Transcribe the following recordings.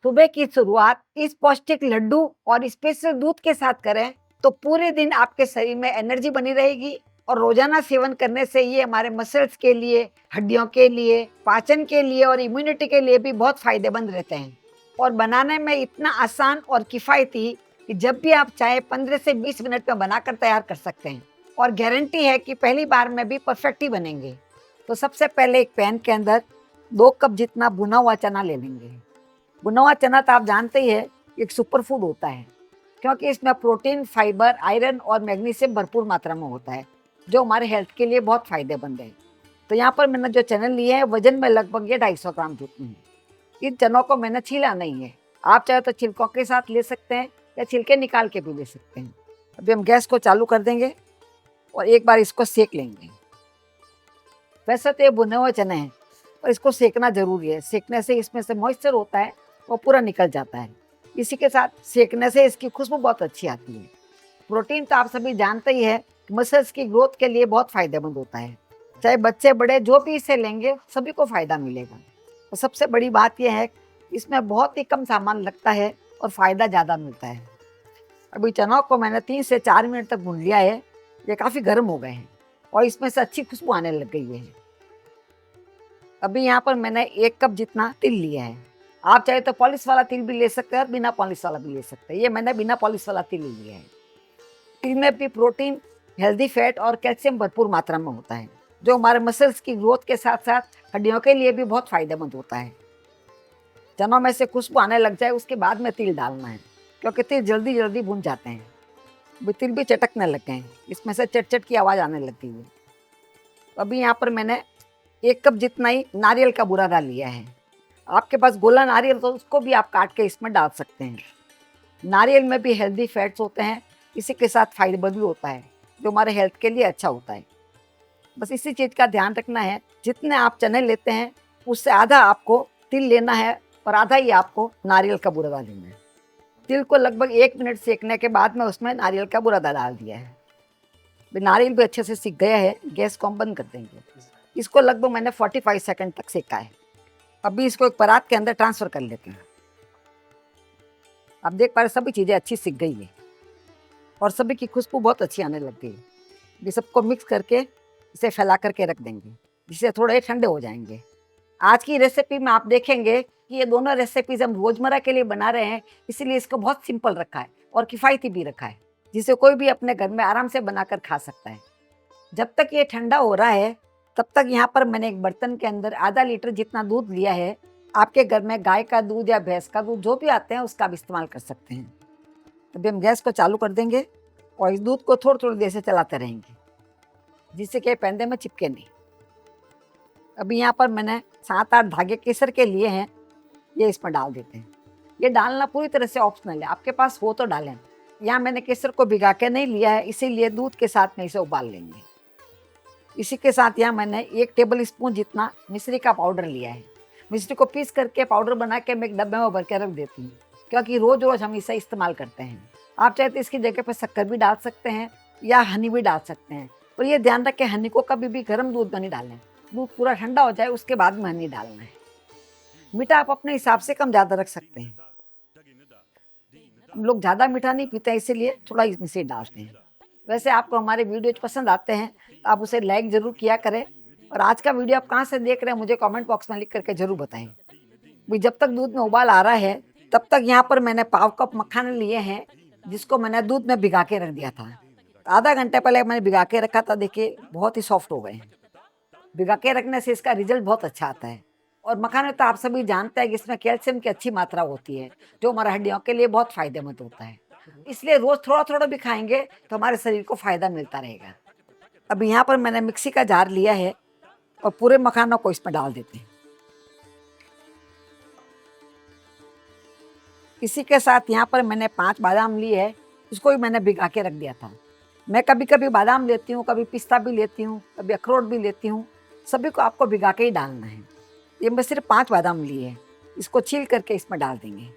सुबह की शुरुआत इस पौष्टिक लड्डू और स्पेशल दूध के साथ करें तो पूरे दिन आपके शरीर में एनर्जी बनी रहेगी। और रोजाना सेवन करने से ये हमारे मसल्स के लिए, हड्डियों के लिए, पाचन के लिए और इम्यूनिटी के लिए भी बहुत फायदेमंद रहते हैं। और बनाने में इतना आसान और किफ़ायती कि जब भी आप चाहे 15 से 20 मिनट में बनाकर तैयार कर सकते हैं। और गारंटी है कि पहली बार में भी परफेक्ट ही बनेंगे। तो सबसे पहले एक पैन के अंदर 2 कप जितना भुना हुआ चना ले लेंगे। भुना हुआ चना तो आप जानते ही है, एक सुपर फूड होता है, क्योंकि इसमें प्रोटीन, फाइबर, आयरन और मैग्नीशियम भरपूर मात्रा में होता है, जो हमारे हेल्थ के लिए बहुत फायदेमंद है। तो यहाँ पर मैंने जो चने लिए हैं, वजन में लगभग ये 250 ग्राम जितने हैं। इन चनों को मैंने छीला नहीं है। आप चाहे तो छिलकों के साथ ले सकते हैं या छिलके निकाल के भी ले सकते हैं। अभी हम गैस को चालू कर देंगे और एक बार इसको सेक लेंगे। वैसे तो ये भुने हुए चने हैं, और इसको सेकना जरूरी है। सेकने से इसमें से मॉइस्चर होता है वो पूरा निकल जाता है। इसी के साथ सेकने से इसकी खुशबू बहुत अच्छी आती है। प्रोटीन तो आप सभी जानते ही है, मसल्स की ग्रोथ के लिए बहुत फायदेमंद होता है। चाहे बच्चे बड़े जो भी इसे लेंगे सभी को फायदा मिलेगा। और सबसे बड़ी बात यह है, इसमें बहुत ही कम सामान लगता है और फायदा ज़्यादा मिलता है। अभी चनों को मैंने 3 से 4 मिनट तक भून लिया है। ये काफ़ी गर्म हो गए हैं और इसमें से अच्छी खुशबू आने लग गई है। अभी यहाँ पर मैंने 1 कप जितना तिल लिया है। आप चाहे तो पॉलिश वाला तिल भी ले सकते हैं और बिना पॉलिश वाला भी ले सकते हैं। ये मैंने बिना पॉलिश वाला तिल लिया है। तिल में भी प्रोटीन, हेल्दी फैट और कैल्शियम भरपूर मात्रा में होता है, जो हमारे मसल्स की ग्रोथ के साथ साथ हड्डियों के लिए भी बहुत फायदेमंद होता है। चनों में से खुशबू आने लग जाए उसके बाद में तिल डालना है, क्योंकि तिल जल्दी जल्दी भुन जाते हैं। तिल भी चटकने लग गए हैं, इसमें से चट की आवाज़ आने लग गई है। अभी यहाँ पर मैंने 1 कप जितना ही नारियल का बूरा डाल लिया है। आपके पास गोला नारियल तो उसको भी आप काट के इसमें डाल सकते हैं। नारियल में भी हेल्दी फैट्स होते हैं, इसी के साथ फाइबर भी होता है, जो हमारे हेल्थ के लिए अच्छा होता है। बस इसी चीज़ का ध्यान रखना है, जितने आप चने लेते हैं उससे आधा आपको तिल लेना है और आधा ही आपको नारियल का बुरादा लेना है। तिल को लगभग 1 मिनट सेकने के बाद में उसमें नारियल का बुरादा डाल दिया है। नारियल भी अच्छे से सिक गया है। गैस को हम बंद कर देंगे। इसको लगभग मैंने 45 सेकंड तक सेका है। अभी इसको एक परात के अंदर ट्रांसफ़र कर लेते हैं। आप देख पा रहे सभी चीज़ें अच्छी सिक गई है और सभी की खुशबू बहुत अच्छी आने लग गई है। ये सबको मिक्स करके इसे फैला करके रख देंगे, जिससे थोड़े ठंडे हो जाएंगे। आज की रेसिपी में आप देखेंगे कि ये दोनों रेसिपीज हम रोजमर्रा के लिए बना रहे हैं, इसीलिए इसको बहुत सिंपल रखा है और किफ़ायती भी रखा है, जिसे कोई भी अपने घर में आराम से बनाकर खा सकता है। जब तक ये ठंडा हो रहा है तब तक यहाँ पर मैंने एक बर्तन के अंदर आधा लीटर जितना दूध लिया है। आपके घर में गाय का दूध या भैंस का दूध जो भी आते हैं उसका भी इस्तेमाल कर सकते हैं। अभी हम गैस को चालू कर देंगे और इस दूध को थोड़ी थोड़ी देर से चलाते रहेंगे, जिससे कि पैंदे में चिपके नहीं। अभी यहाँ पर मैंने 7-8 धागे केसर के लिए हैं, ये इसमें डाल देते हैं। ये डालना पूरी तरह से ऑप्शनल है, आपके पास हो तो डालें। यहाँ मैंने केसर को भिगा के नहीं लिया है, इसीलिए दूध के साथ में इसे उबाल लेंगे। इसी के साथ यहाँ मैंने 1 टेबल स्पून जितना मिश्री का पाउडर लिया है। मिश्री को पीस करके पाउडर बना के मैं एक डब्बे में भर के रख देती हूँ, क्योंकि रोज़ रोज़ हम इसे इस्तेमाल करते हैं। आप चाहे तो इसकी जगह पर शक्कर भी डाल सकते हैं या हनी भी डाल सकते हैं, और ये ध्यान रखें हनी को कभी भी गर्म दूध में नहीं डालें। दूध पूरा ठंडा हो जाए उसके बाद में हनी डालना है। मीठा आप अपने हिसाब से कम ज़्यादा रख सकते हैं। हम लोग ज़्यादा मीठा नहीं पीते हैं, इसीलिए थोड़ा इसमें से डालते हैं। वैसे आपको हमारे वीडियो पसंद आते हैं तो आप उसे लाइक ज़रूर किया करें। और आज का वीडियो आप कहाँ से देख रहे हैं मुझे कमेंट बॉक्स में लिख करके ज़रूर बताएं। भी जब तक दूध में उबाल आ रहा है तब तक यहाँ पर मैंने पाव कप मखाने लिए हैं, जिसको मैंने दूध में भिगा के रख दिया था। आधा घंटे पहले मैंने भिगा के रखा था, देखिए बहुत ही सॉफ्ट हो गए हैं। भिगा के रखने से इसका रिजल्ट बहुत अच्छा आता है। और मखाने तो आप सभी जानते हैं कि इसमें कैल्शियम की अच्छी मात्रा होती है, जो हमारे हड्डियों के लिए बहुत फायदेमंद होता है। इसलिए रोज़ थोड़ा थोड़ा भी खाएंगे तो हमारे शरीर को फायदा मिलता रहेगा। अभी यहाँ पर मैंने मिक्सी का जार लिया है और पूरे मखानों को इसमें डाल देते हैं। इसी के साथ यहाँ पर मैंने 5 बादाम लिए है, उसको भी मैंने भिगा के रख दिया था। मैं कभी कभी बादाम लेती हूँ, कभी पिस्ता भी लेती हूँ, कभी अखरोट भी लेती हूँ। सभी को आपको भिगा के ही डालना है। ये मैं सिर्फ 5 बादाम लिए हैं, इसको छील करके इसमें डाल देंगे।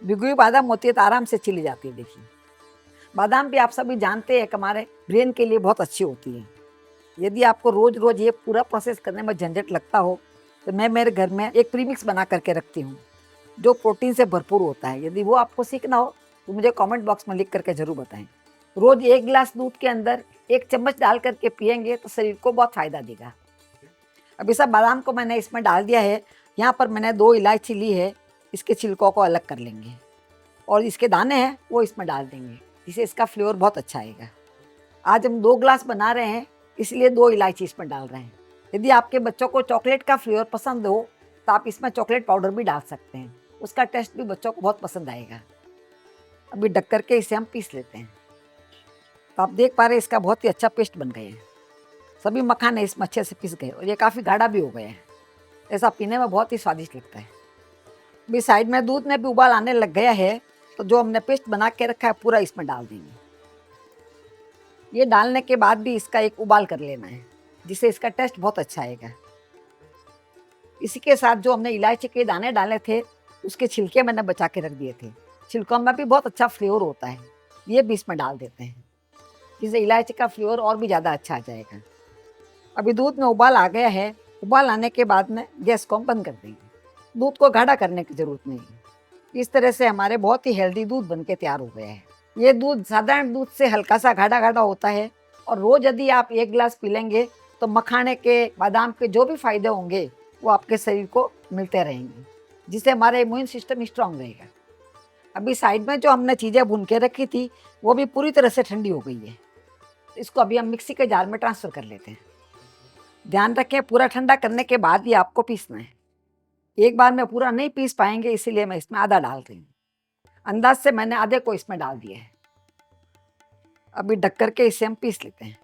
भिगी हुई बादाम होती है तो आराम से छिली जाती है। देखिए बादाम भी आप सभी जानते हैं कि हमारे ब्रेन के लिए बहुत अच्छी होती है। यदि आपको रोज़ रोज़ ये पूरा प्रोसेस करने में झंझट लगता हो तो मैं मेरे घर में एक प्रीमिक्स बना करके रखती हूँ। जो प्रोटीन से भरपूर होता है। यदि वो आपको सीखना हो तो मुझे कमेंट बॉक्स में लिख करके ज़रूर बताएं। रोज़ 1 गिलास दूध के अंदर 1 चम्मच डाल करके पिएंगे तो शरीर को बहुत फ़ायदा देगा। अभी सब बादाम को मैंने इसमें डाल दिया है। यहाँ पर मैंने 2 इलायची ली है, इसके छिलकों को अलग कर लेंगे और इसके दाने हैं वो इसमें डाल देंगे, जिससे इसका फ्लेवर बहुत अच्छा आएगा। आज हम 2 गिलास बना रहे हैं, इसलिए 2 इलायची इसमें डाल रहे हैं। यदि आपके बच्चों को चॉकलेट का फ्लेवर पसंद हो तो आप इसमें चॉकलेट पाउडर भी डाल सकते हैं, उसका टेस्ट भी बच्चों को बहुत पसंद आएगा। अभी ढक करके इसे हम पीस लेते हैं। तो आप देख पा रहे हैं इसका बहुत ही अच्छा पेस्ट बन गया है। सभी मखाने इसमें अच्छे से पिस गए और ये काफ़ी गाढ़ा भी हो गया है। ऐसा पीने में बहुत ही स्वादिष्ट लगता है। अभी साइड में दूध में भी उबाल आने लग गया है, तो जो हमने पेस्ट बना के रखा है पूरा इसमें डाल देंगे। ये डालने के बाद भी इसका एक उबाल कर लेना है, जिससे इसका टेस्ट बहुत अच्छा आएगा। इसी के साथ जो हमने इलायची के दाने डाले थे उसके छिलके मैंने बचा के रख दिए थे, छिलकों में भी बहुत अच्छा फ्लेवर होता है, ये भी इसमें डाल देते हैं, जिससे इलायची का फ्लेवर और भी ज़्यादा अच्छा आ जाएगा। अभी दूध में उबाल आ गया है। उबाल आने के बाद में गैस को हम बंद कर देंगे। दूध को गाढ़ा करने की ज़रूरत नहीं है। इस तरह से हमारे बहुत ही हेल्दी दूध बनके तैयार हो गया है। ये दूध साधारण दूध से हल्का सा गाढ़ा गाढ़ा होता है और रोज़ यदि आप 1 गिलास पी लेंगे तो मखाने के, बादाम के जो भी फायदे होंगे वो आपके शरीर को मिलते रहेंगे, जिससे हमारा इम्यून सिस्टम स्ट्रांग रहेगा। अभी साइड में जो हमने चीज़ें भून के रखी थी वो भी पूरी तरह से ठंडी हो गई है। इसको अभी हम मिक्सी के जार में ट्रांसफ़र कर लेते हैं। ध्यान रखें, पूरा ठंडा करने के बाद ही आपको पीसना है। एक बार में पूरा नहीं पीस पाएंगे, इसीलिए मैं इसमें आधा डाल रही हूँ। अंदाज से मैंने आधे को इसमें डाल दिया है। अभी ढक करके इसे हम पीस लेते हैं।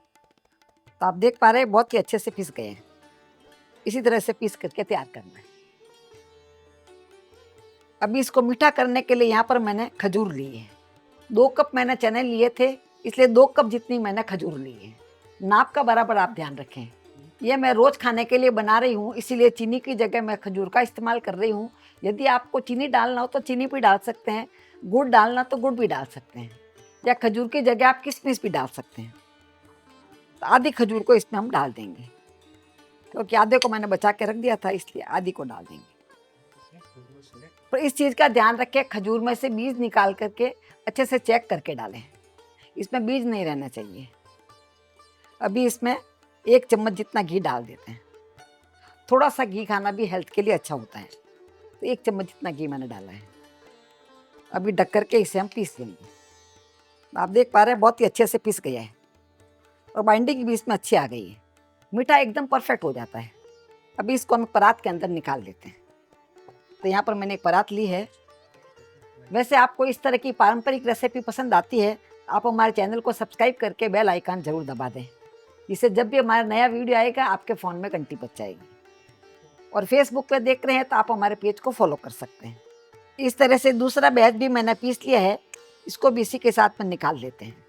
तो आप देख पा रहे हैं बहुत ही अच्छे से पीस गए हैं। इसी तरह से पीस करके तैयार करना है। अभी इसको मीठा करने के लिए यहाँ पर मैंने खजूर ली है। 2 कप मैंने चने लिए थे, इसलिए 2 कप जितनी मैंने खजूर ली है। नाप का बराबर आप ध्यान रखें। ये मैं रोज़ खाने के लिए बना रही हूँ, इसीलिए चीनी की जगह मैं खजूर का इस्तेमाल कर रही हूँ। यदि आपको चीनी डालना हो तो चीनी भी डाल सकते हैं, गुड़ डालना तो गुड़ भी डाल सकते हैं, या खजूर की जगह आप किशमिश भी डाल सकते हैं। तो आधी खजूर को इसमें हम डाल देंगे, क्योंकि आधे को मैंने बचा के रख दिया था, इसलिए आधी को डाल देंगे। पर इस चीज़ का ध्यान रखें, खजूर में से बीज निकाल करके अच्छे से चेक करके डालें, इसमें बीज नहीं रहना चाहिए। अभी इसमें 1 चम्मच जितना घी डाल देते हैं। थोड़ा सा घी खाना भी हेल्थ के लिए अच्छा होता है, तो 1 चम्मच जितना घी मैंने डाला है। अभी ढक करके इसे हम पीस लेंगे। आप देख पा रहे हैं बहुत ही अच्छे से पीस गया है और बाइंडिंग भी इसमें अच्छी आ गई है। मीठा एकदम परफेक्ट हो जाता है। अभी इसको हम परात के अंदर निकाल लेते हैं। तो यहाँ पर मैंने एक परात ली है। वैसे आपको इस तरह की पारंपरिक रेसिपी पसंद आती है, आप हमारे चैनल को सब्सक्राइब करके बेल आइकन ज़रूर दबा दें, जिससे जब भी हमारा नया वीडियो आएगा आपके फ़ोन में घंटी बज जाएगी। और फेसबुक पे देख रहे हैं तो आप हमारे पेज को फॉलो कर सकते हैं। इस तरह से दूसरा बैच भी मैंने पीस लिया है, इसको भी इसी के साथ में निकाल लेते हैं।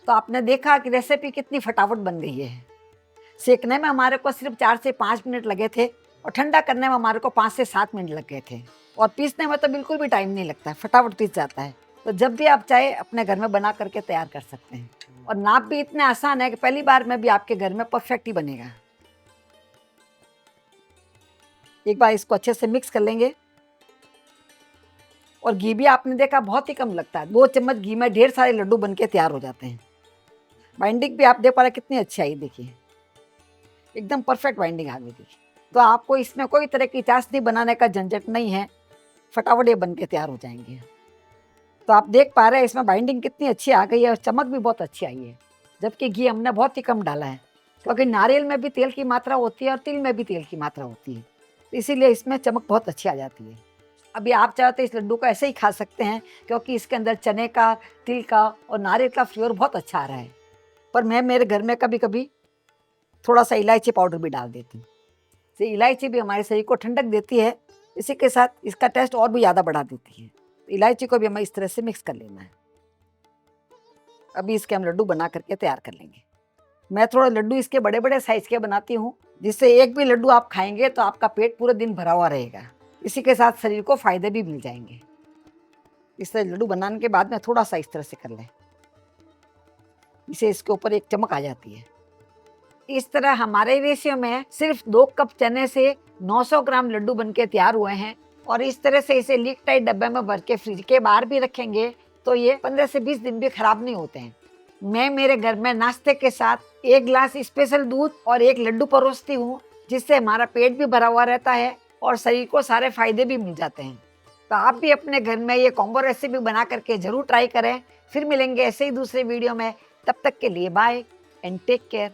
तो आपने देखा कि रेसिपी कितनी फटाफट बन गई है। सेकने में हमारे को सिर्फ 4 से 5 मिनट लगे थे और ठंडा करने में हमारे को 5 से 7 मिनट लग गए थे, और पीसने में तो बिल्कुल भी टाइम नहीं लगता है, फटाफट पीस जाता है। तो जब भी आप चाहे अपने घर में बना करके तैयार कर सकते हैं। और नाप भी इतने आसान है कि पहली बार में भी आपके घर में परफेक्ट ही बनेगा। एक बार इसको अच्छे से मिक्स कर लेंगे। और घी भी आपने देखा बहुत ही कम लगता है, 2 चम्मच घी में ढेर सारे लड्डू बनके तैयार हो जाते हैं। बाइंडिंग भी आप देख पा रहे कितनी अच्छी आई, देखिए एकदम परफेक्ट बाइंडिंग आ गई थी। तो आपको इसमें कोई तरह की चाशनी बनाने का झंझट नहीं है, फटाफट ये बन के तैयार हो जाएंगे। तो आप देख पा रहे हैं इसमें बाइंडिंग कितनी अच्छी आ गई है और चमक भी बहुत अच्छी आई है, जबकि घी हमने बहुत ही कम डाला है, क्योंकि नारियल में भी तेल की मात्रा होती है और तिल में भी तेल की मात्रा होती है, तो इसीलिए इसमें चमक बहुत अच्छी आ जाती है। अभी आप चाहो तो इस लड्डू को ऐसे ही खा सकते हैं, क्योंकि इसके अंदर चने का, तिल का और नारियल का फ्लेवर बहुत अच्छा आ रहा है। पर मैं मेरे घर में कभी कभी थोड़ा सा इलायची पाउडर भी डाल देती हूँ। तो इलायची भी हमारे शरीर को ठंडक देती है, इसी के साथ इसका टेस्ट और भी ज़्यादा बढ़ा देती है। तो इलायची को भी हमें इस तरह से मिक्स कर लेना है। अभी इसके हम लड्डू बना करके तैयार कर लेंगे। मैं थोड़ा लड्डू इसके बड़े बड़े साइज़ के बनाती हूँ, जिससे एक भी लड्डू आप खाएंगे तो आपका पेट पूरे दिन भरा हुआ रहेगा। इसी के साथ शरीर को फ़ायदे भी मिल जाएंगे। इस तरह लड्डू बनाने के बाद में थोड़ा सा इस तरह से कर लें, इसे इसके ऊपर एक चमक आ जाती है। इस तरह हमारे रेशियो में सिर्फ 2 कप चने से 900 ग्राम लड्डू बनके तैयार हुए हैं और इस तरह से इसे लीक टाइट डब्बे में भर के फ्रिज के बाहर भी रखेंगे तो ये 15 से 20 दिन भी खराब नहीं होते हैं। मैं मेरे घर में नाश्ते के साथ 1 ग्लास स्पेशल दूध और 1 लड्डू परोसती हूँ, जिससे हमारा पेट भी भरा हुआ रहता है और शरीर को सारे फायदे भी मिल जाते हैं। तो आप भी अपने घर में ये कॉम्बो रेसिपी बना करके जरूर ट्राई करें। फिर मिलेंगे ऐसे ही दूसरे वीडियो में। तब तक के लिए बाय एंड टेक केयर।